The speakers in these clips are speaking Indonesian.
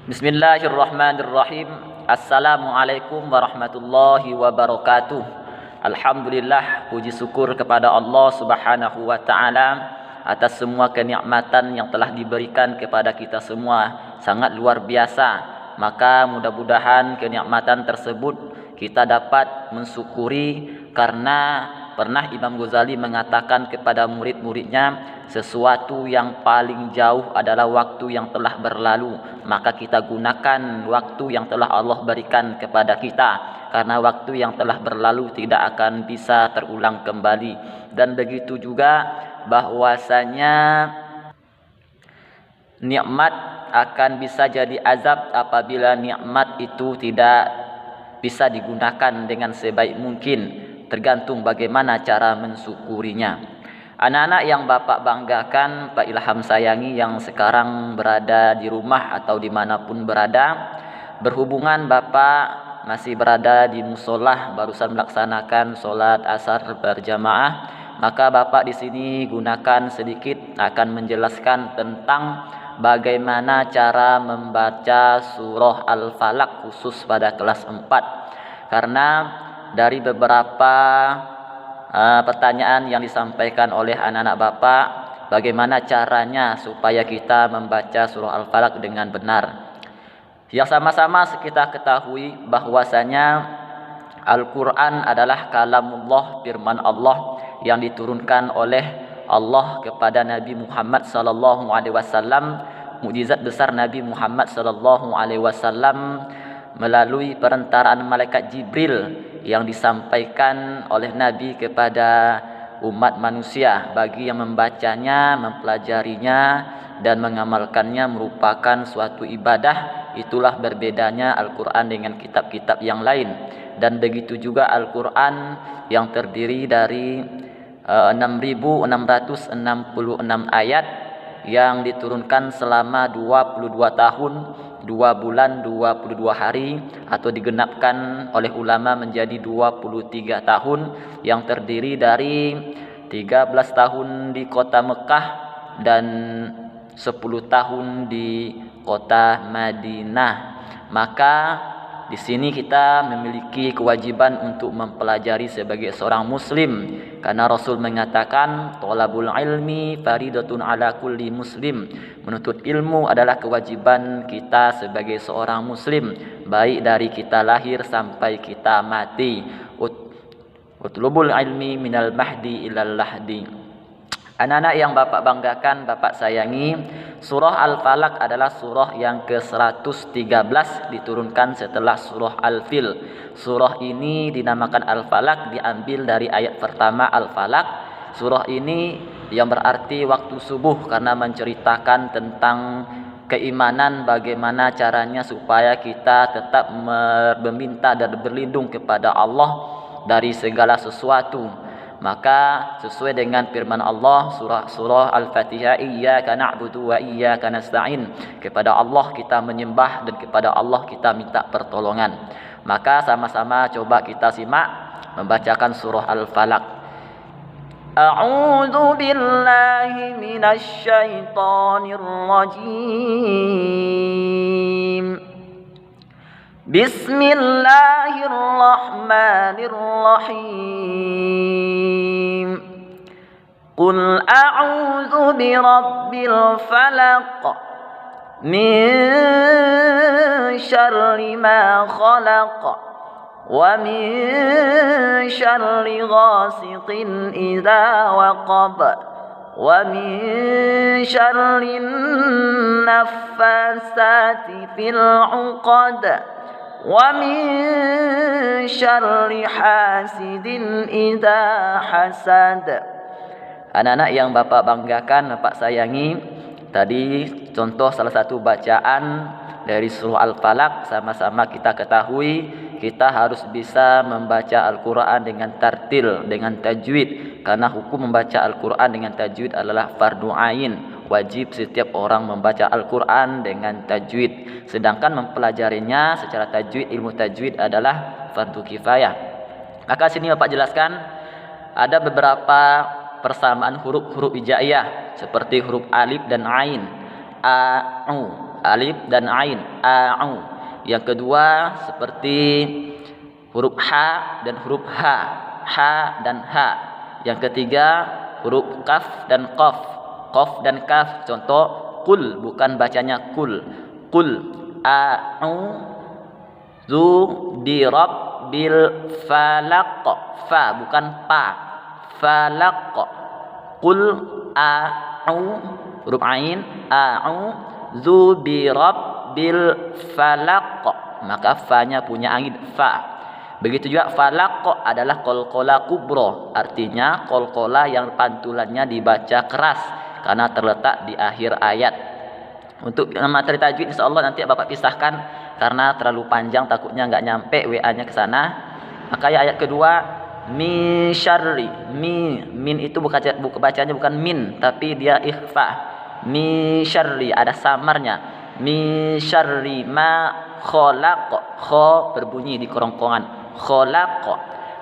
Bismillahirrahmanirrahim. Assalamualaikum warahmatullahi wabarakatuh. Alhamdulillah, puji syukur kepada Allah Subhanahu wa taala atas semua kenikmatan yang telah diberikan kepada kita semua, sangat luar biasa. Maka mudah-mudahan kenikmatan tersebut kita dapat mensyukuri, karena pernah Imam Ghazali mengatakan kepada murid-muridnya, sesuatu yang paling jauh adalah waktu yang telah berlalu. Maka kita gunakan waktu yang telah Allah berikan kepada kita, karena waktu yang telah berlalu tidak akan bisa terulang kembali. Dan begitu juga bahwasanya nikmat akan bisa jadi azab apabila nikmat itu tidak bisa digunakan dengan sebaik mungkin, tergantung bagaimana cara mensyukurinya. Anak-anak yang Bapak banggakan, Pak Ilham sayangi, yang sekarang berada di rumah atau dimanapun berada, berhubungan Bapak masih berada di musola, barusan melaksanakan sholat asar berjamaah, maka Bapak di sini gunakan sedikit akan menjelaskan tentang bagaimana cara membaca surah Al-Falaq khusus pada kelas 4. Karena dari beberapa pertanyaan yang disampaikan oleh anak-anak Bapak, bagaimana caranya supaya kita membaca surah Al-Falaq dengan benar. Yang sama-sama kita ketahui bahwasanya Al-Quran adalah kalamullah, firman Allah yang diturunkan oleh Allah kepada Nabi Muhammad SAW. Mukjizat besar Nabi Muhammad SAW melalui perantaraan malaikat Jibril yang disampaikan oleh Nabi kepada umat manusia. Bagi yang membacanya, mempelajarinya, dan mengamalkannya merupakan suatu ibadah. Itulah berbedanya Al-Quran dengan kitab-kitab yang lain. Dan begitu juga Al-Quran yang terdiri dari 6.666 ayat yang diturunkan selama 22 tahun, 2 bulan, 22 hari, atau digenapkan oleh ulama menjadi 23 tahun, yang terdiri dari 13 tahun di kota Mekah dan 10 tahun di kota Madinah. Maka di sini kita memiliki kewajiban untuk mempelajari sebagai seorang muslim, karena Rasul mengatakan thalabul ilmi faridatun ala kulli muslim. Menuntut ilmu adalah kewajiban kita sebagai seorang muslim, baik dari kita lahir sampai kita mati. Utlubul ilmi minal mahdi ilal lahdi. Anak-anak yang Bapak banggakan, Bapak sayangi, surah Al-Falaq adalah surah yang ke-113, diturunkan setelah surah Al-Fil. Surah ini dinamakan Al-Falaq diambil dari ayat pertama Al-Falaq. Surah ini yang berarti waktu subuh, karena menceritakan tentang keimanan, bagaimana caranya supaya kita tetap meminta dan berlindung kepada Allah dari segala sesuatu. Maka sesuai dengan firman Allah surah Al-Fatihah, iyyaka na'budu wa iyyaka nasta'in, kepada Allah kita menyembah dan kepada Allah kita minta pertolongan. Maka sama-sama coba kita simak membacakan surah Al-Falaq. A'udzu billahi minasy syaithanir rajim. Bismillahirrahmanirrahim. Qul a'udzu birabbil falaq min syarri ma khalaq wa min syarri ghasiqin idza waqab wa min syarrin naffasati fil 'uqad wa min syarri hasidin idza hasad. Anak-anak yang Bapak banggakan, Bapak sayangi, tadi contoh salah satu bacaan dari surah Al-Falaq. Sama-sama kita ketahui kita harus bisa membaca Al-Quran dengan tartil, dengan tajwid, karena hukum membaca Al-Quran dengan tajwid adalah fardu ain. Wajib setiap orang membaca Al-Quran dengan tajwid. Sedangkan mempelajarinya secara tajwid, ilmu tajwid adalah fardu kifayah. Maka sini Bapak jelaskan ada beberapa persamaan huruf-huruf hijaiyah seperti huruf alif dan ain. A, u. alif dan ain, a'u. Yang kedua seperti huruf ha dan huruf ha, ha dan ha. Yang ketiga huruf kaf dan qaf, qaf dan kaf. Contoh qul, bukan bacanya kul. Qul a'udzu birabbil falaq, fa bukan pa, falaq. Qul huruf ain, a'udzu birabbil falaq, maka fa-nya punya ain, fa. Begitu juga falaq adalah qalqalah kubra, artinya qalqalah yang pantulannya dibaca keras karena terletak di akhir ayat. Untuk materi tajwid insyaallah nanti Bapak pisahkan karena terlalu panjang, takutnya nggak nyampe WA-nya ke sana. Maka ayat kedua, min syarri, min itu bacanya bukan min tapi dia ikhfa. Min syarri ada samarnya. Min syarri ma khalaq, kha berbunyi di kerongkongan, khalaq.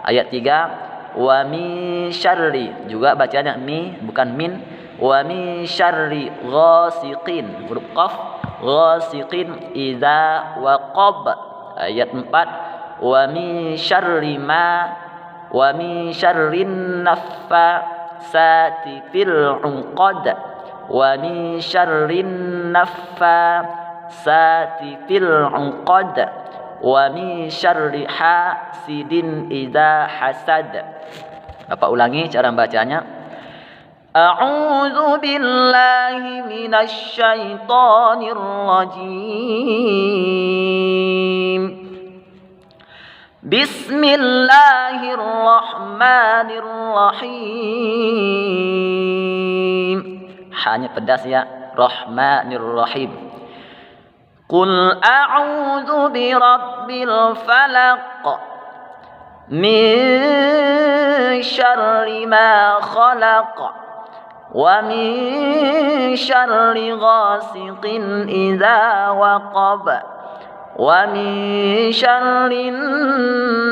Ayat 3, wa min syarri juga bacanya mi bukan min. Wa min syarri ghasiqin, huruf qaf, ghasiqin idza waqab. Ayat 4, wa min syarri ma, wa min syarrin naffasati fil 'uqad, wa min syarrin naffasati fil 'uqad, wa min syarri hasidin idza hasad. Bapak ulangi cara bacanya. A'udzu billahi minasy syaithanir rajim. Bismillahirrahmanirrahim. Hanya pedas ya, rahmanirrahim. Qul a'udzu birabbil falaq min syarri ma khalaq wa min syarri ghasiqin idza waqab wa min syarri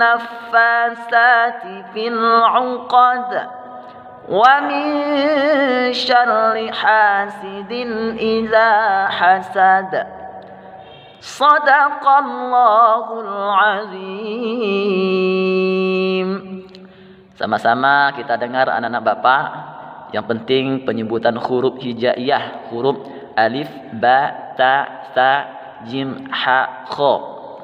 naffasati fil 'uqad wa min syarri hasidin idza hasad. Shadaqallahul azim. Sama-sama kita dengar anak-anak Bapak. Yang penting penyebutan huruf hijaiyah, huruf alif, ba, ta, sa, jim, ha, kho.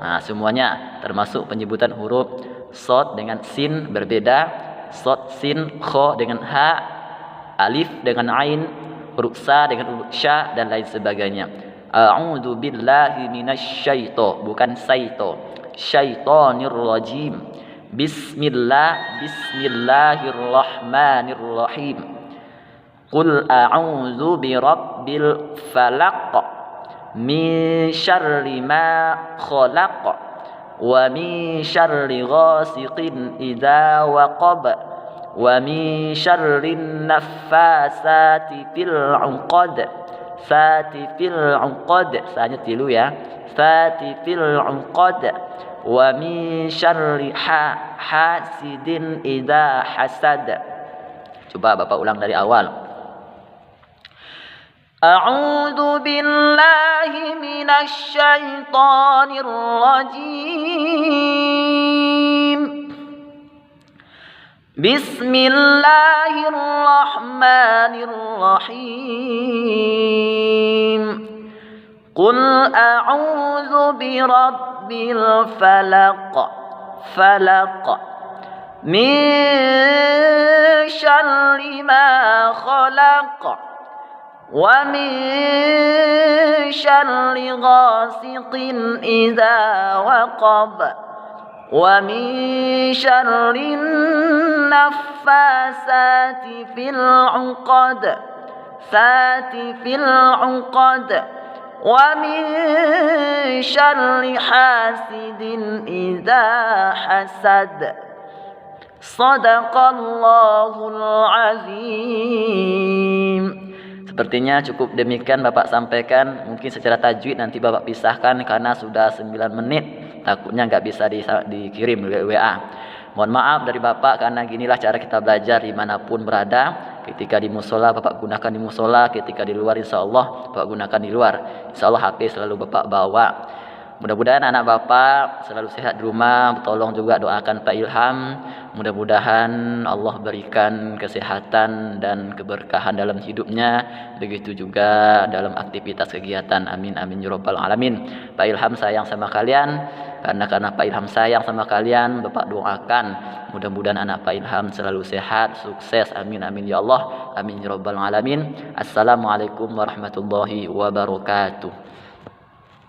Nah, semuanya termasuk penyebutan huruf shad dengan sin berbeda, shad, sin, kho dengan ha, alif dengan ain, huruf sa dengan huruf sya dan lain sebagainya. A'udzu billahi minasy syaitho, bukan saito. Syaitonir rajim. Bismillahirrahmanirrahim. Qul a'udzu birabbil falaq min syarri ma khalaq wa min syarri ghasiqin idza waqab wa min syarrin naffasati fil 'uqad. Sati fil 'uqad, sanya tilu ya. Sati fil 'uqad wa min syarri hasidin idza hasad. Coba Bapak ulang dari awal. A'udzu billahi minasy syaithanir rajim. Bismillahirrahmanirrahim. Qul a'udzu birabbil falaq, falaq min syarri ma khalaq wa min syarri ghasiqin idza waqab wa min syarrin naffasati fil 'uqad, sati fil 'uqad wa min syarri hasidin idza hasad. Shadaqallahul azim. Sepertinya cukup demikian Bapak sampaikan. Mungkin secara tajwid nanti Bapak pisahkan karena sudah 9 menit. Takutnya nggak bisa dikirim WA. Mohon maaf dari Bapak karena ginilah cara kita belajar dimanapun berada. Ketika di musola Bapak gunakan di musola, ketika di luar insyaallah Bapak gunakan di luar. Insyaallah HP selalu Bapak bawa. Mudah-mudahan anak Bapak selalu sehat di rumah. Tolong juga doakan Pak Ilham. Mudah-mudahan Allah berikan kesehatan dan keberkahan dalam hidupnya. Begitu juga dalam aktivitas kegiatan. Amin amin ya rabbal alamin. Pak Ilham sayang sama kalian. Karena Pak Ilham sayang sama kalian, Bapak doakan mudah-mudahan anak Pak Ilham selalu sehat, sukses. Amin amin ya Allah. Amin ya rabbal alamin. Assalamualaikum warahmatullahi wabarakatuh.